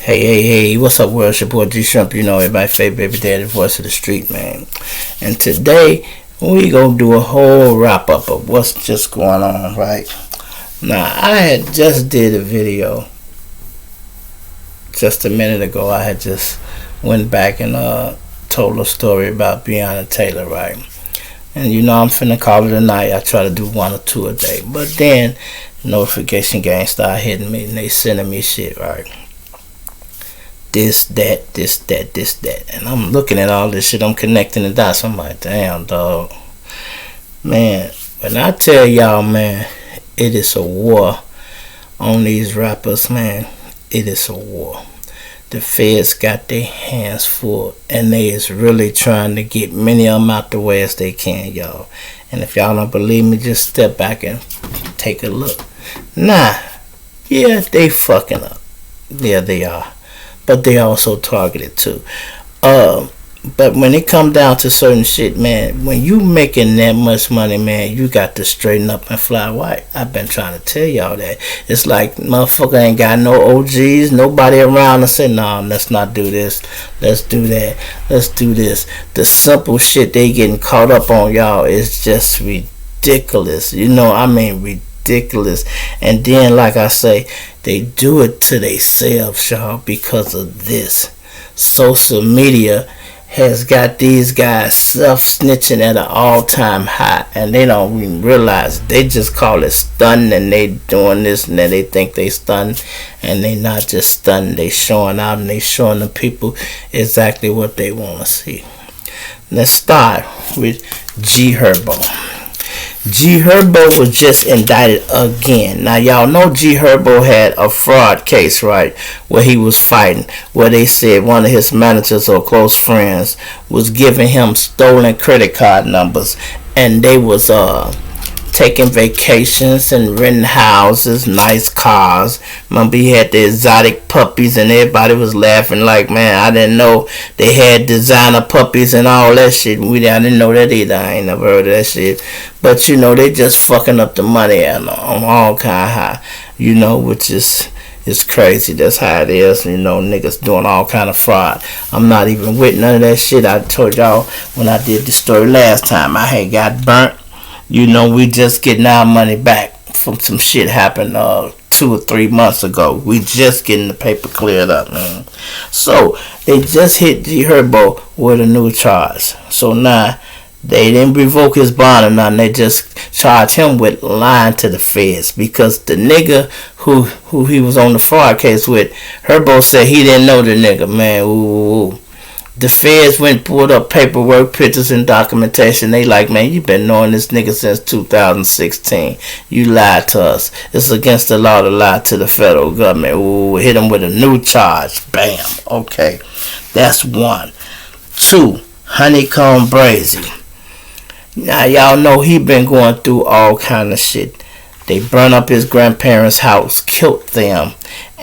Hey, what's up, world? It's your boy G Shrimp, everybody's favorite baby daddy, voice of the street, man. And today, we gonna do a whole wrap up of what's just going on, right? Now, I had just did a video just a minute ago. I had just went back and told a story about Breonna Taylor, right? And I'm finna call it a night. I try to do one or two a day. But then, notification gang start hitting me and they sending me shit, right? This, that. And I'm looking at all this shit. I'm connecting the dots. I'm like, damn, dog. Man, when I tell y'all, man, it is a war on these rappers, man. It is a war. The feds got their hands full, and they is really trying to get many of them out the way as they can, y'all. And if y'all don't believe me, just step back and take a look. Nah, yeah, they fucking up. Yeah, they are. But they also targeted too. But when it come down to certain shit, man, when you making that much money, man, you got to straighten up and fly white. I've been trying to tell y'all that. It's like motherfucker ain't got no OGs, nobody around to say, nah, let's not do this. Let's do that. Let's do this. The simple shit they getting caught up on, y'all, is just ridiculous. Ridiculous. And then, like I say, they do it to themselves, y'all, because of this. Social media has got these guys self-snitching at an all-time high, and they don't even realize. They just call it stunning, and they doing this, and then they think they stunning, and they not just stunning. They showing out, and they showing the people exactly what they want to see. Let's start with G Herbo. G Herbo was just indicted again. Now y'all know G Herbo had a fraud case, right, where he was fighting, where they said one of his managers or close friends was giving him stolen credit card numbers, and they was taking vacations and renting houses, nice cars. Remember, he had the exotic puppies, and everybody was laughing like, man, I didn't know they had designer puppies and all that shit. I didn't know that either. I ain't never heard of that shit. But, they just fucking up the money on all kind of high, which is crazy. That's how it is. Niggas doing all kind of fraud. I'm not even with none of that shit. I told y'all when I did the story last time, I had got burnt. We just getting our money back from some shit happened 2 or 3 months ago. We just getting the paper cleared up, man. So they just hit G Herbo with a new charge. So now they didn't revoke his bond or nothing. They just charged him with lying to the feds, because the nigga who he was on the fraud case with, Herbo said he didn't know the nigga, man. Ooh. The feds went and pulled up paperwork, pictures, and documentation. They like, man, you been knowing this nigga since 2016. You lied to us. It's against the law to lie to the federal government. Ooh, hit him with a new charge. Bam. Okay. That's 1. 2, Honeycomb Brazy. Now, y'all know he been going through all kind of shit. They burned up his grandparents' house, killed them,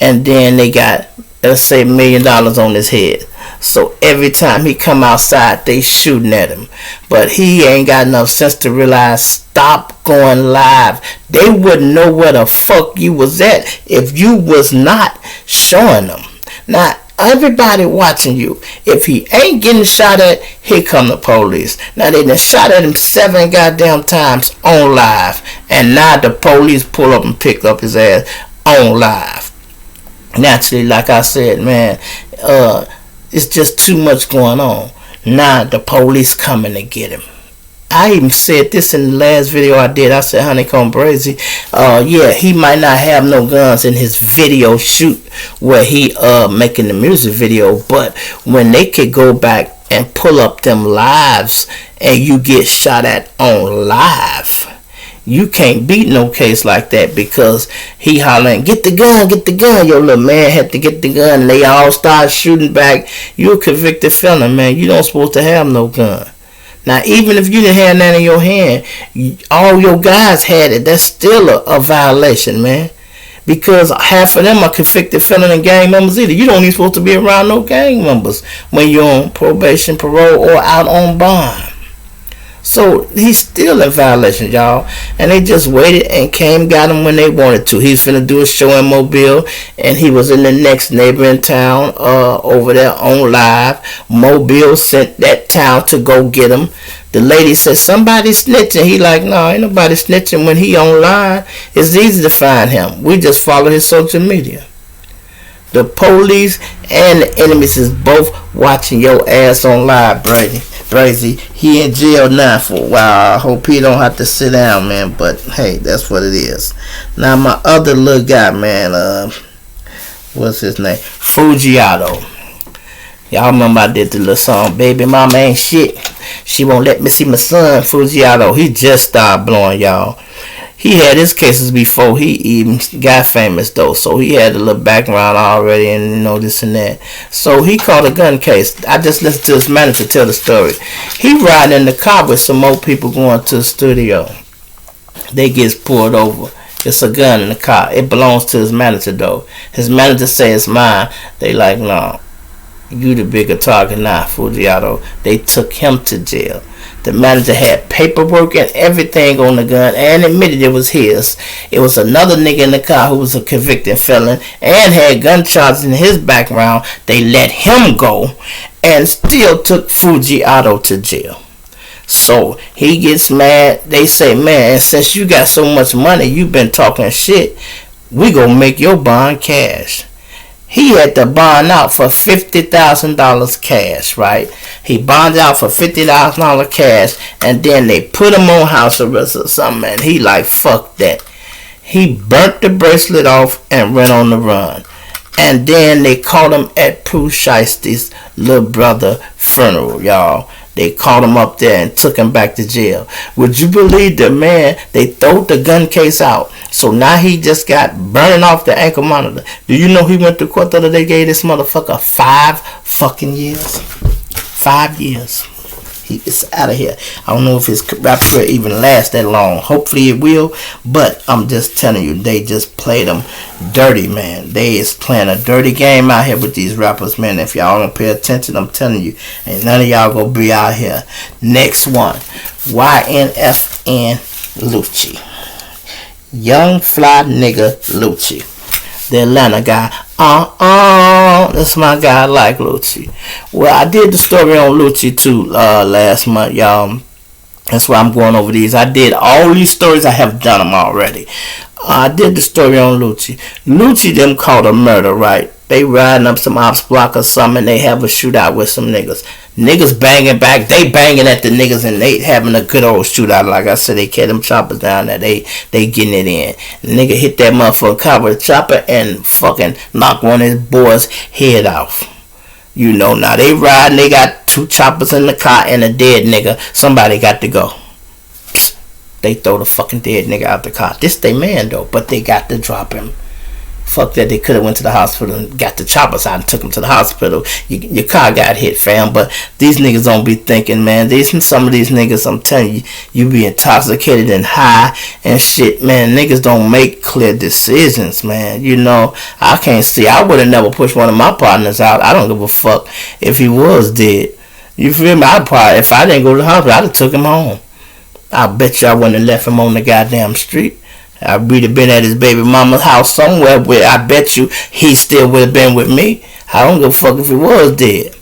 and then they got, let's say, $1 million on his head. So every time he come outside, they shooting at him. But he ain't got enough sense to realize, stop going live. They wouldn't know where the fuck you was at if you was not showing them. Now, everybody watching you, if he ain't getting shot at, here come the police. Now, they done shot at him 7 goddamn times on live. And now the police pull up and pick up his ass on live. Naturally, like I said, man, it's just too much going on. Now the police coming to get him. I even said this in the last video I did. I said, Honeycomb Brazy, yeah, he might not have no guns in his video shoot where he making the music video, but when they could go back and pull up them lives and you get shot at on live, you can't beat no case like that, because he hollering, get the gun. Your little man had to get the gun, and they all start shooting back. You a convicted felon, man. You don't supposed to have no gun. Now, even if you didn't have that in your hand, all your guys had it. That's still a violation, man. Because half of them are convicted felon and gang members either. You don't even supposed to be around no gang members when you're on probation, parole, or out on bond. So he's still in violation, y'all. And they just waited and came, got him when they wanted to. He's finna do a show in Mobile, and he was in the next neighboring town over there on live. Mobile sent that town to go get him. The lady said, somebody snitching. He like, no, ain't nobody snitching when he online. It's easy to find him. We just follow his social media. The police and the enemies is both watching your ass on live, Brady. Brazy, he in jail now for a while. I hope he don't have to sit down, man. But hey, that's what it is. Now my other little guy, man, what's his name? Fujiato. Y'all remember I did the little song, Baby Mama Ain't Shit. She won't let me see my son, Fujiato. He just started blowing, y'all. He had his cases before he even got famous, though. So he had a little background already and, this and that. So he caught a gun case. I just listened to his manager tell the story. He riding in the car with some more people going to the studio. They gets pulled over. It's a gun in the car. It belongs to his manager, though. His manager says it's mine. They like, no, you the bigger target now, Fujiato. They took him to jail. The manager had paperwork and everything on the gun and admitted it was his. It was another nigga in the car who was a convicted felon and had gun charges in his background. They let him go and still took Fujiato to jail. So he gets mad. They say, man, since you got so much money, you been talking shit, we gonna make your bond cash. He had to bond out for $50,000 cash, right? He bonded out for $50,000 cash, and then they put him on house arrest or something, and he like, fuck that. He burnt the bracelet off and went on the run. And then they caught him at Pooh Shiesty's little brother funeral, y'all. They caught him up there and took him back to jail. Would you believe the man, they threw the gun case out. So now he just got burning off the ankle monitor. Do you know he went to court the other day, gave this motherfucker 5 fucking years? 5 years. He is out of here. I don't know if his rap career even lasts that long. Hopefully it will. But I'm just telling you, they just played them dirty, man. They is playing a dirty game out here with these rappers, man. If y'all don't pay attention, I'm telling you, ain't none of y'all gonna be out here. Next one, YNFN Lucci. Young fly nigga Lucci. The Atlanta guy. That's my guy. I like Lucci. Well, I did the story on Lucci too last month, y'all. That's why I'm going over these. I did all these stories. I have done them already. I did the story on Lucci. Lucci them caught a murder, right? They riding up some ops block or something, and they have a shootout with some niggas. Niggas banging back. They banging at the niggas, and they having a good old shootout. Like I said, they carry them choppers down there. They getting it in. The nigga hit that motherfucking car with a chopper and fucking knock one of his boys' head off. You know, now they riding. They got 2 choppers in the car and a dead nigga. Somebody got to go. Psst. They throw the fucking dead nigga out the car. This they man, though, but they got to drop him. Fuck that, they could have went to the hospital and got the choppers out and took him to the hospital. Your car got hit, fam. But these niggas don't be thinking, man. Some of these niggas, I'm telling you, you be intoxicated and high and shit, man. Niggas don't make clear decisions, man. You know, I can't see. I would have never pushed one of my partners out. I don't give a fuck if he was dead. You feel me? I'd probably, if I didn't go to the hospital, I'd have took him home. I bet you I wouldn't have left him on the goddamn street. I'd have been at his baby mama's house somewhere where I bet you he still would have been with me. I don't give a fuck if he was dead.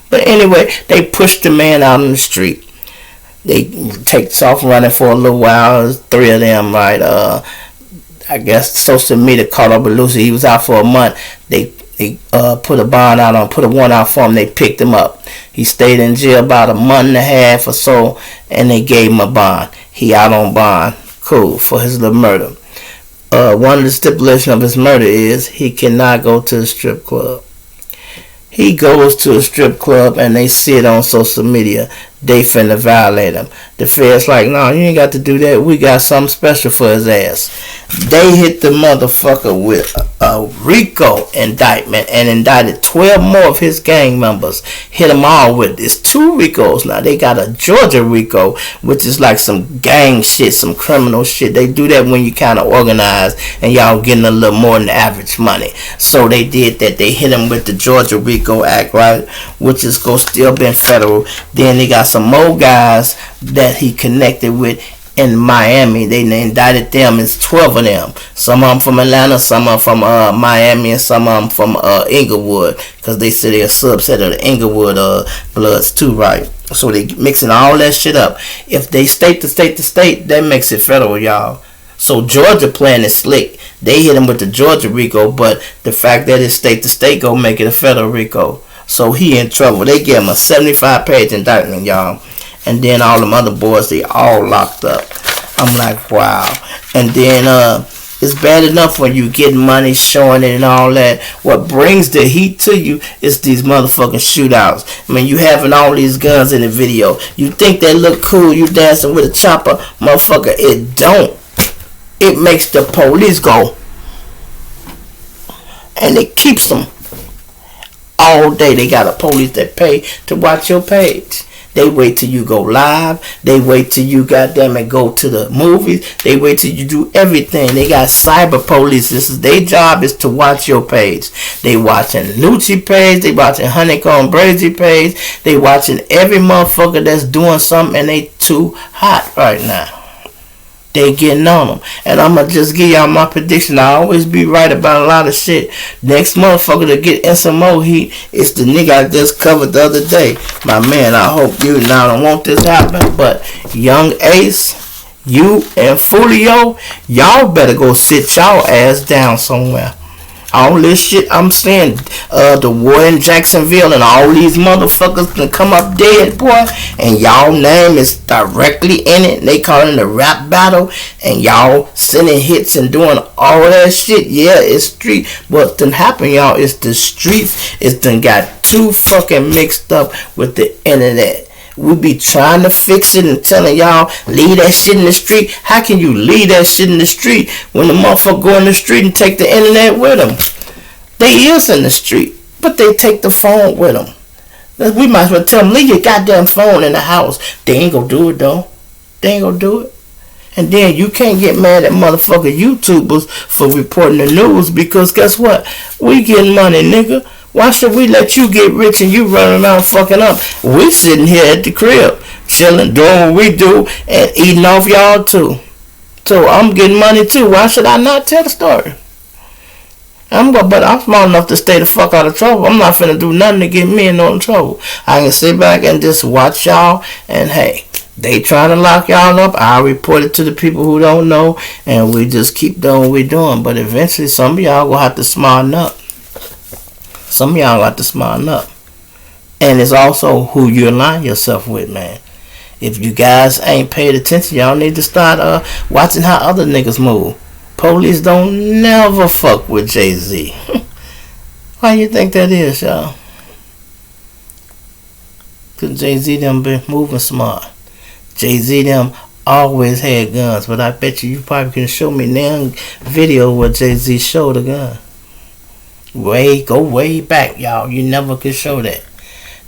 But anyway, they pushed the man out on the street. They takes off running for a little while. 3 of them, right? I guess social media caught up with Lucy. He was out for a month. They put a bond out on, put a warrant out for him. They picked him up. He stayed in jail about a month and a half or so, and they gave him a bond. He out on bond. Cool, for his little murder. One of the stipulations of his murder is he cannot go to the strip club. He goes to a strip club and they see it on social media. They finna violate him. The feds like, no, you ain't got to do that. We got something special for his ass. They hit the motherfucker with a RICO indictment and indicted 12 more of his gang members. Hit them all with it's 2 RICOs now. They got a Georgia RICO, which is like some gang shit, some criminal shit. They do that when you kind of organized and y'all getting a little more than average money. So they did that. They hit him with the Georgia RICO Act, right, which is gonna still been federal. Then they got some more guys that he connected with in Miami. They indicted them. It's 12 of them. Some of them from Atlanta, some of them from Miami, and some of them from Inglewood, because they say they're a subset of the Inglewood Bloods too, right? So they mixing all that shit up. If they state to state to state, that makes it federal, y'all. So Georgia playing it slick. They hit him with the Georgia RICO, but the fact that it's state to state go make it a federal RICO. So he in trouble. They give him a 75-page indictment, y'all. And then all them other boys, they all locked up. I'm like, wow. And then it's bad enough when you get money, showing it and all that. What brings the heat to you is these motherfucking shootouts. I mean, you having all these guns in the video. You think they look cool, you dancing with a chopper. Motherfucker, it don't. It makes the police go. And it keeps them all day. They got a police that pay to watch your page. They wait till you go live. They wait till you goddamn it go to the movies. They wait till you do everything. They got cyber police. This is their job, is to watch your page. They watching Lucci page. They watching Honeycomb Brazy page. They watching every motherfucker that's doing something, and they too hot right now. They getting on them. And I'm going to just give y'all my prediction. I always be right about a lot of shit. Next motherfucker to get in some more heat is the nigga I just covered the other day. My man, I hope you now don't want this to happen. But Young Ace, you and Fulio, y'all better go sit y'all ass down somewhere. All this shit I'm saying, the war in Jacksonville and all these motherfuckers can come up dead, boy, and y'all name is directly in it. They calling it a rap battle, and y'all sending hits and doing all that shit. Yeah, it's street. What done happen, y'all, is the streets is done got too fucking mixed up with the internet. We be trying to fix it and telling y'all, leave that shit in the street. How can you leave that shit in the street when the motherfucker go in the street and take the internet with them? They is in the street, but they take the phone with them. We might as well tell them, leave your goddamn phone in the house. They ain't gonna do it, though. They ain't gonna do it. And then you can't get mad at motherfucking YouTubers for reporting the news, because guess what? We getting money, nigga. Why should we let you get rich and you running around fucking up? We sitting here at the crib, chilling, doing what we do, and eating off y'all too. So I'm getting money too. Why should I not tell the story? But I'm smart enough to stay the fuck out of trouble. I'm not finna do nothing to get me in no trouble. I can sit back and just watch y'all, and hey, they trying to lock y'all up. I report it to the people who don't know, and we just keep doing what we doing. But eventually, some of y'all gonna have to smarten up. Some of y'all got to smarten up. And it's also who you align yourself with, man. If you guys ain't paid attention, y'all need to start watching how other niggas move. Police don't never fuck with Jay-Z. Why you think that is, y'all? Because Jay-Z them been moving smart. Jay-Z them always had guns. But I bet you probably can show me now video where Jay-Z showed a gun. Go way back, y'all. You never could show that.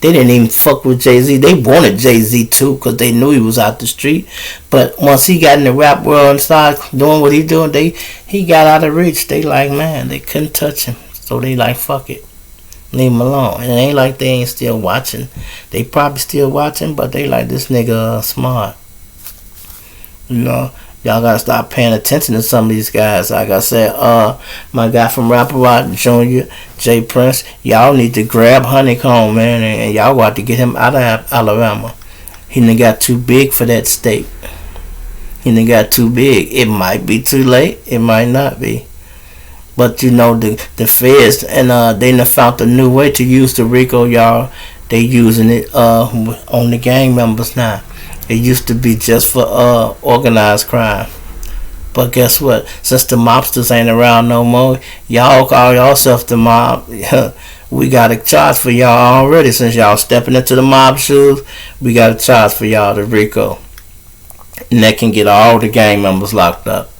They didn't even fuck with Jay-Z. They wanted Jay-Z too, because they knew he was out the street. But once he got in the rap world and started doing what he doing, he got out of reach. They like, man, they couldn't touch him. So they like, fuck it. Leave him alone. And it ain't like they ain't still watching. They probably still watching, but they like, this nigga smart. You know? Y'all gotta start paying attention to some of these guys. Like I said, my guy from Rapper Rock Jr., Jay Prince, y'all need to grab Honeycomb, man, and y'all got to get him out of Alabama. He done got too big for that state. He done got too big. It might be too late. It might not be. But you know, the feds, and they done found a new way to use the RICO, y'all. They using it on the gang members now. It used to be just for organized crime. But guess what? Since the mobsters ain't around no more, y'all call yourself the mob. We got a charge for y'all already. Since y'all stepping into the mob shoes, we got a charge for y'all, the RICO. And that can get all the gang members locked up.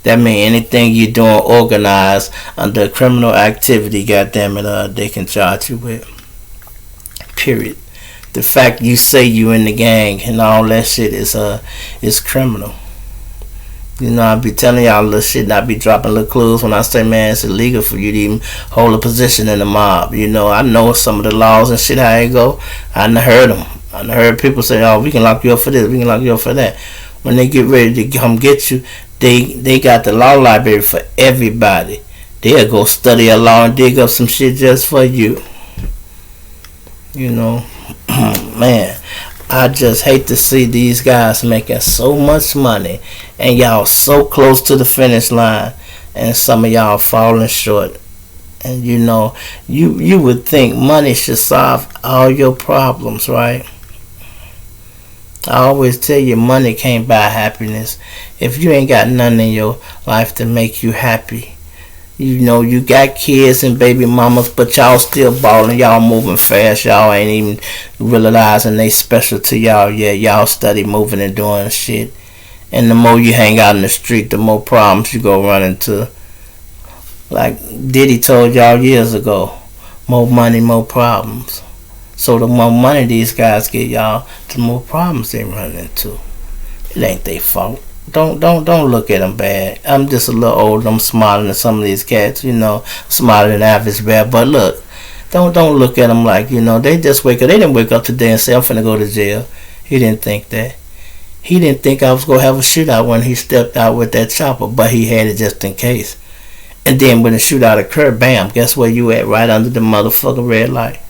That means anything you're doing organized under criminal activity, goddammit, they can charge you with. Period. The fact you say you in the gang and all that shit is criminal. You know, I be telling y'all little shit, and I be dropping little clues when I say, man, it's illegal for you to even hold a position in the mob. You know, I know some of the laws and shit, how they go. I done heard them. I heard people say, "Oh, we can lock you up for this, we can lock you up for that." When they get ready to come get you, they got the law library for everybody. They'll go study a law and dig up some shit just for you. You know, man, I just hate to see these guys making so much money and y'all so close to the finish line, and some of y'all falling short. And you know, you would think money should solve all your problems, right? I always tell you, money can't buy happiness. If you ain't got nothing in your life to make you happy, you know, you got kids and baby mamas, but y'all still balling. Y'all moving fast. Y'all ain't even realizing they special to y'all yet. Y'all study moving and doing shit. And the more you hang out in the street, the more problems you go run into. Like Diddy told y'all years ago, more money, more problems. So the more money these guys get y'all, the more problems they run into. It ain't their fault. Don't look at them bad. I'm just a little older. I'm smarter than some of these cats. You know, smarter than average bad. But look, don't look at them like, you know, they just wake up. They didn't wake up today and say, I'm finna go to jail. He didn't think that. He didn't think I was gonna have a shootout when he stepped out with that chopper, but he had it just in case. And then when the shootout occurred, bam, guess where you at? Right under the motherfucking red light.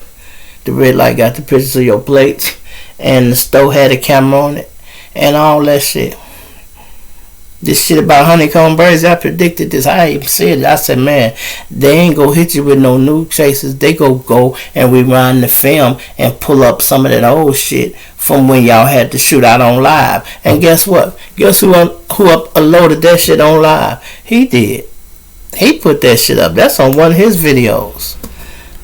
The red light got the pictures of your plates, and the store had a camera on it, and all that shit. This shit about honeycomb birds, I predicted this. I even said it. I said, man, they ain't gonna hit you with no new chases. They go and rewind the film and pull up some of that old shit from when y'all had the shootout on live. And guess what? Guess who uploaded that shit on live? He did. He put that shit up. That's on one of his videos.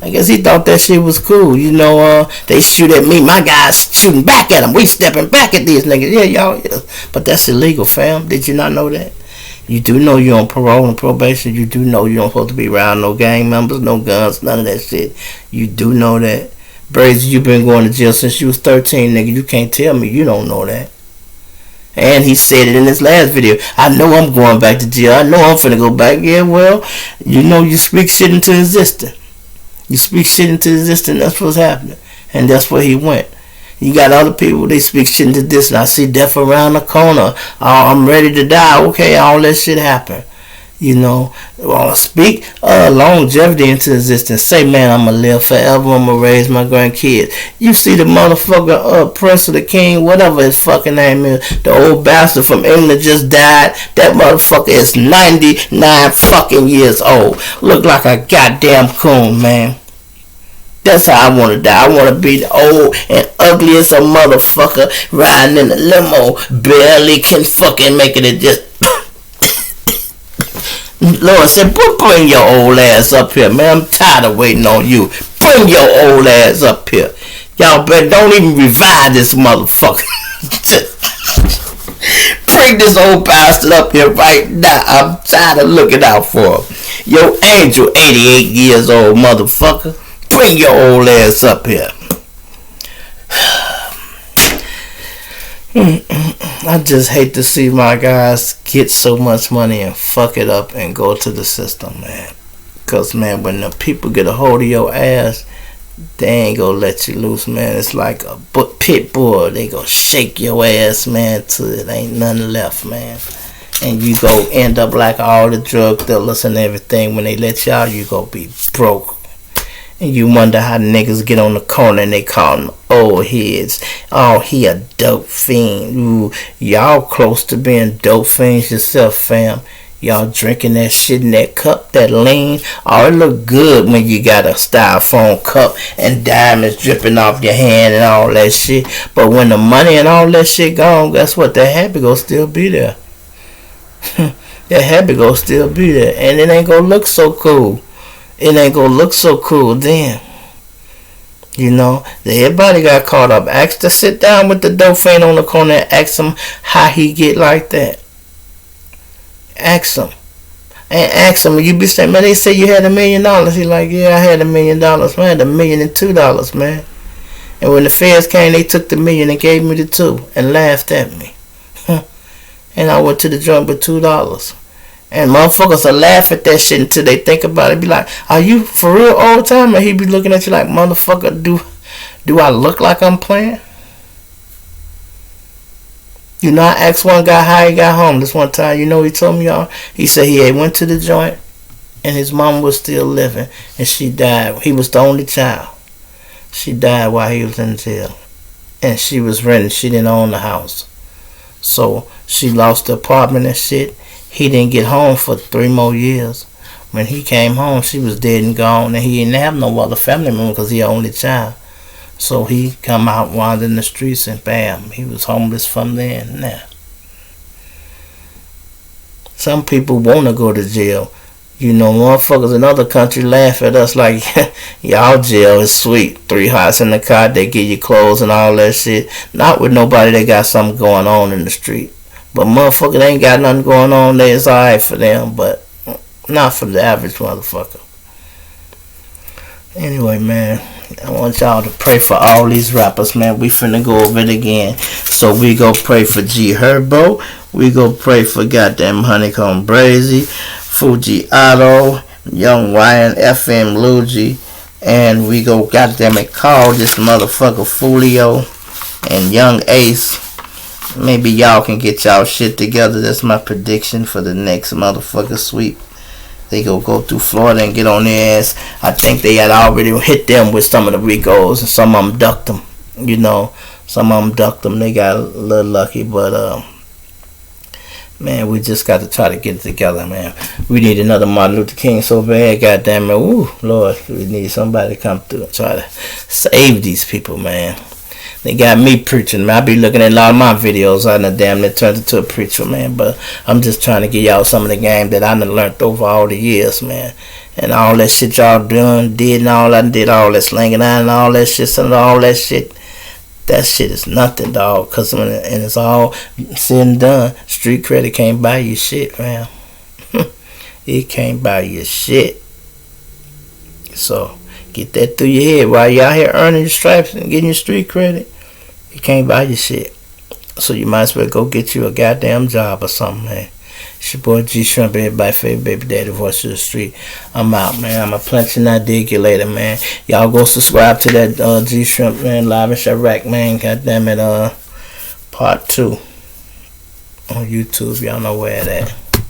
I guess he thought that shit was cool. You know, they shoot at me. My guys shooting back at them. We stepping back at these niggas. Yeah, y'all. Yeah. But that's illegal, fam. Did you not know that? You do know you're on parole and probation. You do know you don't supposed to be around no gang members, no guns, none of that shit. You do know that. Brazy, you been going to jail since you was 13, nigga. You can't tell me you don't know that. And he said it in his last video. I know I'm going back to jail. I know I'm finna go back. Yeah, well, you know you speak shit into existence. You speak shit into existence, that's what's happening. And that's where he went. You got other people, they speak shit into this, and I see death around the corner. Oh, I'm ready to die. Okay, all that shit happen. You know, speak longevity into existence. Say, man, I'm going to live forever. I'm going to raise my grandkids. You see the motherfucker, Prince of the King, whatever his fucking name is, the old bastard from England just died. That motherfucker is 99 fucking years old. Look like a goddamn coon, man. That's how I want to die. I want to be the old and ugly as a motherfucker riding in a limo. Barely can fucking make it. Just Lord said, bring your old ass up here, man. I'm tired of waiting on you. Bring your old ass up here. Y'all better don't even revive this motherfucker. Bring this old bastard up here right now. I'm tired of looking out for him. Yo, Angel, 88 years old, motherfucker. Bring your old ass up here. I just hate to see my guys get so much money and fuck it up and go to the system, man. Because, man, when the people get a hold of your ass, they ain't gonna let you loose, man. It's like a pit bull. They gonna shake your ass, man, till it ain't nothing left, man. And you go end up like all the drug dealers and everything. When they let you out, you gonna be broke. And you wonder how niggas get on the corner and they call them old heads. Oh, he a dope fiend. Ooh, y'all close to being dope fiends yourself, fam. Y'all drinking that shit in that cup, that lean. Oh, it look good when you got a styrofoam cup and diamonds dripping off your hand and all that shit. But when the money and all that shit gone, guess what? That happy gonna still be there. That happy gonna still be there. And it ain't gonna look so cool. It ain't gonna look so cool then. You know, everybody got caught up. Ask to sit down with the dope fiend on the corner and ask him how he get like that. Ask him. And ask him, you be saying, man, they say you had $1 million. He like, yeah, I had $1 million. Man, I had $1,002,000, man. And when the feds came, they took the $1 million and gave me the $2 and laughed at me. And I went to the joint with $2. And motherfuckers will laugh at that shit until they think about it. Be like, are you for real all the time? And he be looking at you like, motherfucker, do I look like I'm playing? You know, I asked one guy how he got home this one time. You know he told me, y'all? He said he had went to the joint and his mom was still living and she died. He was the only child. She died while he was in jail. And she was renting. She didn't own the house. So she lost the apartment and shit. He didn't get home for 3 more years. When he came home, she was dead and gone. And he didn't have no other family member because he the only child. So he come out wandering the streets and bam, he was homeless from then. Now, some people want to go to jail. You know, motherfuckers in other countries laugh at us like, y'all jail is sweet. 3 hots in the car, they give you clothes and all that shit. Not with nobody that got something going on in the street. But motherfucker, they ain't got nothing going on there. It's alright for them, but not for the average motherfucker. Anyway, man, I want y'all to pray for all these rappers, man. We finna go over it again. So we go pray for G Herbo. We go pray for goddamn Honeycomb Brazy, Fuji Otto, Young Ryan, FM Luigi, and we go goddamn it call this motherfucker Fulio and Young Ace. Maybe y'all can get y'all shit together. That's my prediction for the next motherfucker sweep. They go through Florida and get on their ass. I think they had already hit them with some of the Ricos, and some of them ducked them. You know, some of them ducked them. They got a little lucky, but man, we just got to try to get it together, man. We need another Martin Luther King so bad, goddamn it. Ooh, Lord, we need somebody to come through and try to save these people, man. They got me preaching, man. I be looking at a lot of my videos. I done damn near turned into a preacher, man. But I'm just trying to give y'all some of the game that I done learned over all the years, man. And all that shit y'all did and all that, did all that slanging out and all that shit, some of all that shit. That shit is nothing, dog. Cause when it's all said and done, street credit can't buy you shit, man. It can't buy you shit. So get that through your head while y'all here earning your stripes and getting your street credit. You can't buy your shit. So you might as well go get you a goddamn job or something, man. It's your boy G Shrimp, everybody favorite baby daddy, voice of the street. I'm out, man. I'm a plenty and I dig you later, man. Y'all go subscribe to that G Shrimp, man, live in Chirac, man. Goddamn it, part 2 on YouTube. Y'all know where it at.